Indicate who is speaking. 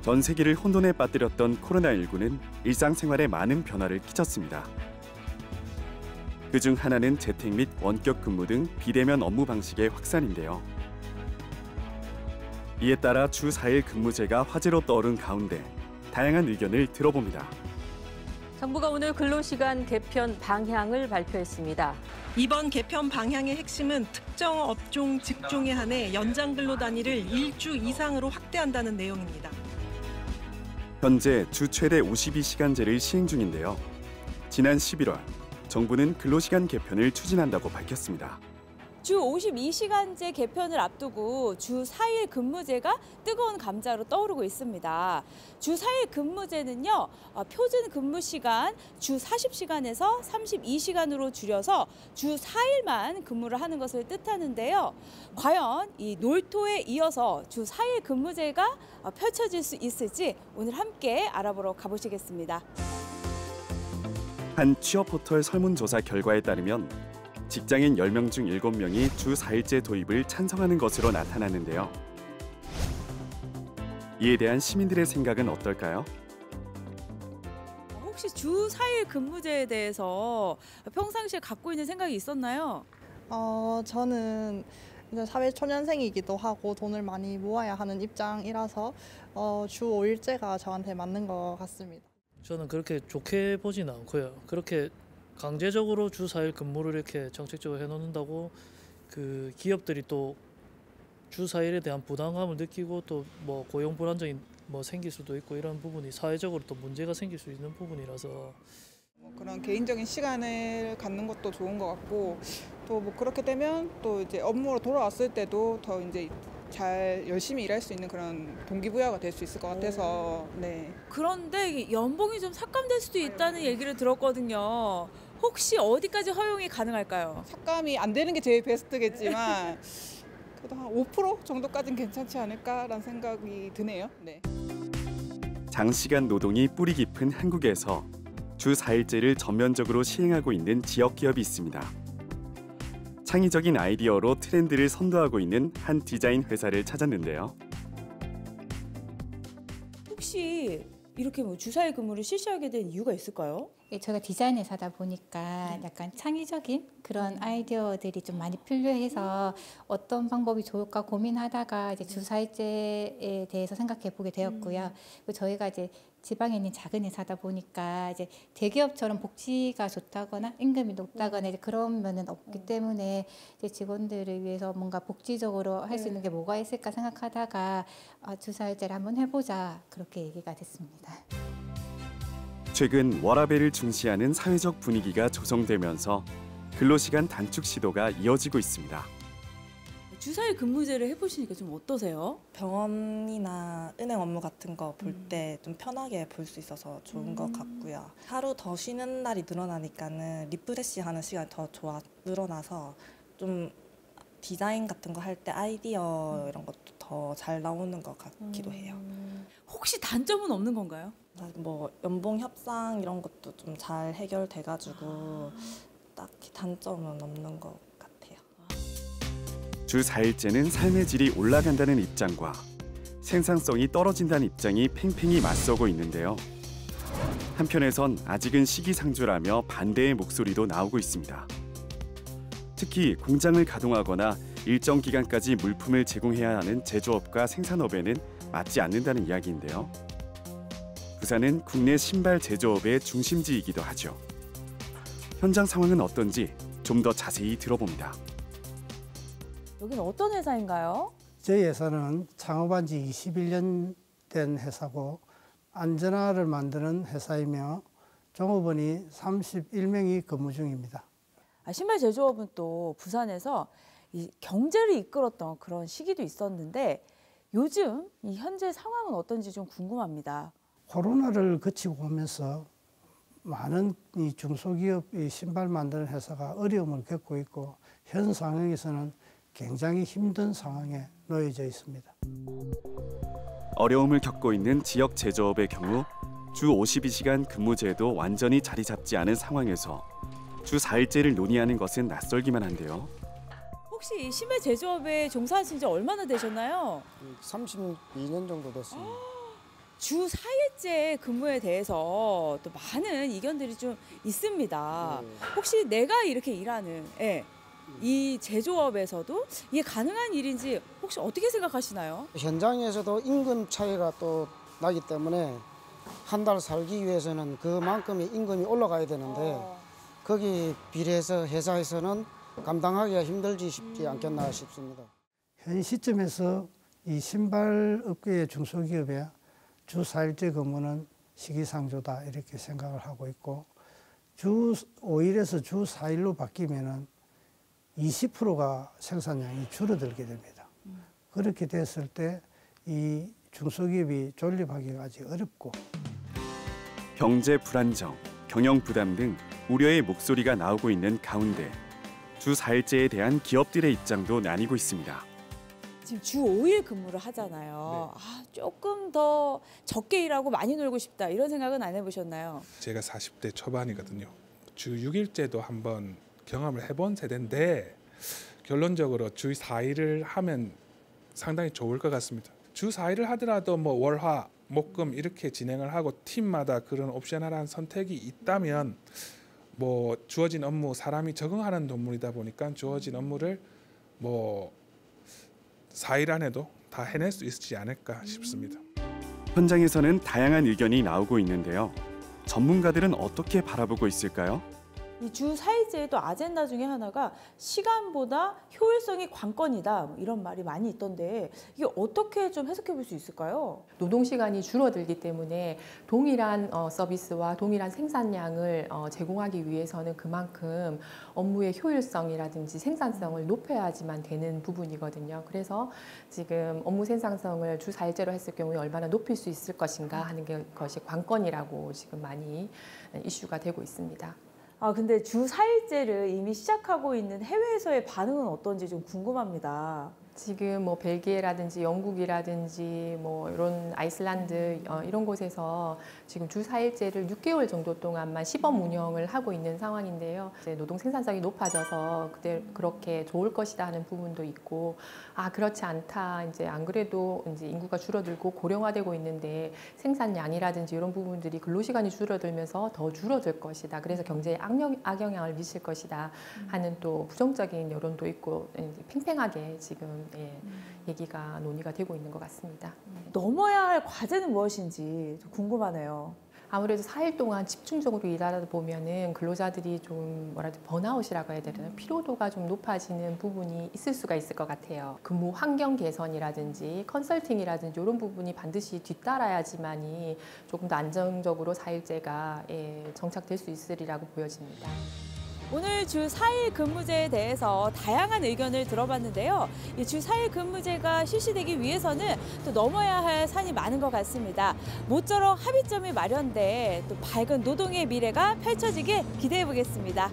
Speaker 1: 전 세계를 혼돈에 빠뜨렸던 코로나19는 일상생활에 많은 변화를 끼쳤습니다. 그중 하나는 재택 및 원격 근무 등 비대면 업무 방식의 확산인데요. 이에 따라 주 4일 근무제가 화제로 떠오른 가운데 다양한 의견을 들어봅니다.
Speaker 2: 정부가 오늘 근로시간 개편 방향을 발표했습니다.
Speaker 3: 이번 개편 방향의 핵심은 특정 업종, 직종에 한해 연장 근로 단위를 1주 이상으로 확대한다는 내용입니다.
Speaker 1: 현재 주 최대 52시간제를 시행 중인데요. 지난 11월 정부는 근로시간 개편을 추진한다고 밝혔습니다.
Speaker 4: 주 52시간제 개편을 앞두고 주 4일 근무제가 뜨거운 감자로 떠오르고 있습니다. 주 4일 근무제는요, 표준 근무 시간 주 40시간에서 32시간으로 줄여서 주 4일만 근무를 하는 것을 뜻하는데요. 과연 이 놀토에 이어서 주 4일 근무제가 펼쳐질 수 있을지 오늘 함께 알아보러 가보시겠습니다.
Speaker 1: 한 취업 포털 설문조사 결과에 따르면 직장인 10명 중 7명이 주 4일제 도입을 찬성하는 것으로 나타났는데요. 이에 대한 시민들의 생각은 어떨까요?
Speaker 4: 혹시 주 4일 근무제에 대해서 평상시에 갖고 있는 생각이 있었나요?
Speaker 5: 저는 이제 사회 초년생이기도 하고 돈을 많이 모아야 하는 입장이라서 주 5일제가 저한테 맞는 것 같습니다.
Speaker 6: 저는 그렇게 좋게 보진 않고요. 그렇게 강제적으로 주 4일 근무를 이렇게 정책적으로 해놓는다고 그 기업들이 또 주 4일에 대한 부담감을 느끼고 또 뭐 고용 불안정이 뭐 생길 수도 있고 이런 부분이 사회적으로 또 문제가 생길 수 있는 부분이라서
Speaker 7: 그런 개인적인 시간을 갖는 것도 좋은 것 같고 또 뭐 그렇게 되면 또 이제 업무로 돌아왔을 때도 더 이제 잘 열심히 일할 수 있는 그런 동기부여가 될 수 있을 것 같아서 네.
Speaker 4: 그런데 연봉이 좀 삭감될 수도 있다는 얘기를 들었거든요. 혹시 어디까지 허용이 가능할까요?
Speaker 7: 삭감이 안 되는 게 제일 베스트겠지만 그래도 한 5% 정도까지는 괜찮지 않을까라는 생각이 드네요. 네.
Speaker 1: 장시간 노동이 뿌리 깊은 한국에서 주 4일제를 전면적으로 시행하고 있는 지역 기업이 있습니다. 창의적인 아이디어로 트렌드를 선도하고 있는 한 디자인 회사를 찾았는데요.
Speaker 4: 혹시 이렇게 주 4일 근무를 실시하게 된 이유가 있을까요?
Speaker 8: 제가 디자인 회사다 보니까 약간 창의적인 그런 아이디어들이 좀 많이 필요해서 어떤 방법이 좋을까 고민하다가 이제 주 4일제에 대해서 생각해 보게 되었고요. 그리고 저희가 이제 지방에 있는 작은 회사다 보니까 이제 대기업처럼 복지가 좋다거나 임금이 높다거나 이제 그런 면은 없기 때문에 이제 직원들을 위해서 뭔가 복지적으로 할 수 있는 게 뭐가 있을까 생각하다가 주 4일제를 한번 해보자 그렇게 얘기가 됐습니다.
Speaker 1: 최근 워라밸을 중시하는 사회적 분위기가 조성되면서 근로시간 단축 시도가 이어지고 있습니다.
Speaker 4: 주 4일 근무제를 해보시니까 좀 어떠세요?
Speaker 9: 병원이나 은행 업무 같은 거 볼 때 좀 편하게 볼 수 있어서 좋은 것 같고요. 하루 더 쉬는 날이 늘어나니까는 리프레시 하는 시간이 더 늘어나서 좀 디자인 같은 거 할 때 아이디어 이런 것도 더 잘 나오는 것 같기도 해요.
Speaker 4: 혹시 단점은 없는 건가요?
Speaker 9: 뭐 연봉 협상 이런 것도 좀 잘 해결돼가지고 딱히 단점은 없는 것 같아요.
Speaker 1: 주 4일제는 삶의 질이 올라간다는 입장과 생산성이 떨어진다는 입장이 팽팽히 맞서고 있는데요. 한편에선 아직은 시기상조라며 반대의 목소리도 나오고 있습니다. 특히 공장을 가동하거나 일정 기간까지 물품을 제공해야 하는 제조업과 생산업에는 맞지 않는다는 이야기인데요. 부산은 국내 신발 제조업의 중심지이기도 하죠. 현장 상황은 어떤지 좀 더 자세히 들어봅니다.
Speaker 4: 여기는 어떤 회사인가요?
Speaker 10: 저희 회사는 창업한 지 21년 된 회사고 안전화를 만드는 회사이며 종업원이 31명이 근무 중입니다.
Speaker 4: 신발 제조업은 또 부산에서 이 경제를 이끌었던 그런 시기도 있었는데 요즘 이 현재 상황은 어떤지 좀 궁금합니다.
Speaker 10: 코로나를 거치고 오면서 많은 이 중소기업 신발 만드는 회사가 어려움을 겪고 있고 현 상황에서는 굉장히 힘든 상황에 놓여져 있습니다.
Speaker 1: 어려움을 겪고 있는 지역 제조업의 경우 주 52시간 근무제도 완전히 자리 잡지 않은 상황에서 주 4일제를 논의하는 것은 낯설기만 한데요.
Speaker 4: 혹시 신발 제조업에 종사하신 지 얼마나 되셨나요?
Speaker 11: 32년 정도 됐습니다.
Speaker 4: 주 4일제 근무에 대해서 또 많은 의견들이 좀 있습니다. 혹시 내가 이렇게 일하는 이 제조업에서도 이게 가능한 일인지 혹시 어떻게 생각하시나요?
Speaker 10: 현장에서도 임금 차이가 또 나기 때문에 한 달 살기 위해서는 그만큼의 임금이 올라가야 되는데 거기 비례해서 회사에서는 감당하기가 힘들지 싶지 않겠나 싶습니다. 현 시점에서 이 신발 업계의 중소기업에 주 4일제 근무는 시기상조다 이렇게 생각을 하고 있고 주 5일에서 주 4일로 바뀌면은 20%가 생산량이 줄어들게 됩니다. 그렇게 됐을 때 이 중소기업이 존립하기가 아직 어렵고
Speaker 1: 경제 불안정, 경영 부담 등 우려의 목소리가 나오고 있는 가운데 주 4일제에 대한 기업들의 입장도 나뉘고 있습니다.
Speaker 4: 지금 주 5일 근무를 하잖아요. 조금 더 적게 일하고 많이 놀고 싶다 이런 생각은 안 해보셨나요?
Speaker 11: 제가 40대 초반이거든요. 주 6일제도 한번 경험을 해본 세대인데 결론적으로 주 4일을 하면 상당히 좋을 것 같습니다. 주 4일을 하더라도 뭐 월화, 목금 이렇게 진행을 하고 팀마다 그런 옵셔널한 선택이 있다면 뭐 주어진 업무, 사람이 적응하는 동물이다 보니까 주어진 업무를 뭐 4일 안에도 다 해낼 수 있지 않을까 싶습니다.
Speaker 1: 현장에서는 다양한 의견이 나오고 있는데요. 전문가들은 어떻게 바라보고 있을까요?
Speaker 4: 이 주 4일제의 또 아젠다 중에 하나가 시간보다 효율성이 관건이다 이런 말이 많이 있던데 이게 어떻게 좀 해석해 볼 수 있을까요?
Speaker 12: 노동시간이 줄어들기 때문에 동일한 서비스와 동일한 생산량을 제공하기 위해서는 그만큼 업무의 효율성이라든지 생산성을 높여야지만 되는 부분이거든요. 그래서 지금 업무 생산성을 주 4일제로 했을 경우에 얼마나 높일 수 있을 것인가 하는 것이 관건이라고 지금 많이 이슈가 되고 있습니다.
Speaker 4: 근데 주 4일제를 이미 시작하고 있는 해외에서의 반응은 어떤지 좀 궁금합니다.
Speaker 12: 지금 뭐 벨기에라든지 영국이라든지 뭐 이런 아이슬란드 이런 곳에서 지금 주 4일제를 6개월 정도 동안만 시범 운영을 하고 있는 상황인데요. 이제 노동 생산성이 높아져서 그렇게 좋을 것이다 하는 부분도 있고 그렇지 않다. 이제 안 그래도 이제 인구가 줄어들고 고령화되고 있는데 생산량이라든지 이런 부분들이 근로시간이 줄어들면서 더 줄어들 것이다. 그래서 경제에 악영향을 미칠 것이다 하는 또 부정적인 여론도 있고 팽팽하게 지금 얘기가 논의가 되고 있는 것 같습니다.
Speaker 4: 넘어야 할 과제는 무엇인지 좀 궁금하네요.
Speaker 12: 아무래도 4일 동안 집중적으로 일하다 보면은 근로자들이 좀 번아웃이라고 해야 되나요? 피로도가 좀 높아지는 부분이 있을 수가 있을 것 같아요. 근무 환경 개선이라든지 컨설팅이라든지 이런 부분이 반드시 뒤따라야지만이 조금 더 안정적으로 4일제가 정착될 수 있으리라고 보여집니다.
Speaker 4: 오늘 주 4일 근무제에 대해서 다양한 의견을 들어봤는데요. 이 주 4일 근무제가 실시되기 위해서는 또 넘어야 할 산이 많은 것 같습니다. 모쪼록 합의점이 마련돼 또 밝은 노동의 미래가 펼쳐지길 기대해 보겠습니다.